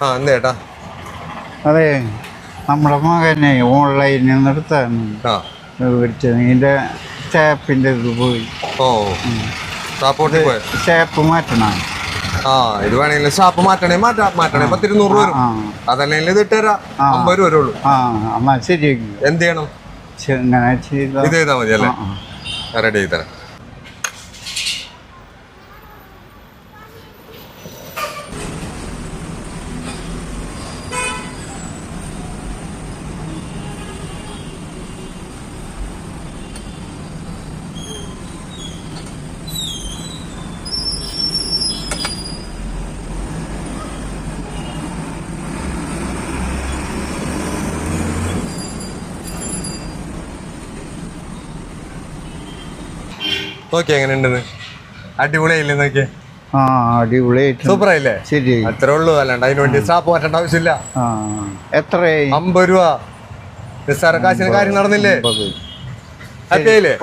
ആ എന്തേട്ടാ? അതെ, നമ്മുടെ മകനെ ഓൺലൈനിൽ നിന്ന് എടുത്താണ് മേടിച്ചത്. ഇതിൻ്റെ സ്റ്റാപ്പിൻ്റെ ഇത് പോയി. ഓ സ്റ്റാപ്പ് മാറ്റണം. ആ ഇത് വേണമെങ്കിൽ സ്റ്റാപ്പ് മാറ്റണേ മാറ്റണേ 200 രൂപ വരും. അതല്ലെങ്കിൽ ഇത് ഇട്ടുതരാം, 50 രൂപ വരുള്ളൂ. എന്നാ ശരിയാക്കി. എന്ത് ചെയ്യണം? ഇങ്ങനെ ചെയ്താൽ ഇത് ചെയ്താൽ മതി അല്ലേ? റെഡി ചെയ്ത് തരാം. നോക്കി എങ്ങനെയുണ്ടെന്ന്? അടിപൊളിയായില്ലേ? നോക്കിയേ, അടിപൊളിയായിട്ട് സൂപ്പർ ആയില്ലേ? ശരി, അത്രേ ഉള്ളൂ. അല്ലാണ്ട് അതിന് വേണ്ടി സ്റ്റാപ്പ് മാറ്റേണ്ട ആവശ്യമില്ല. എത്രയായി? 50 രൂപ. നിസ്സാര കാശിന് കാര്യം നടന്നില്ലേ? ഹാപ്പി ആയില്ലേ?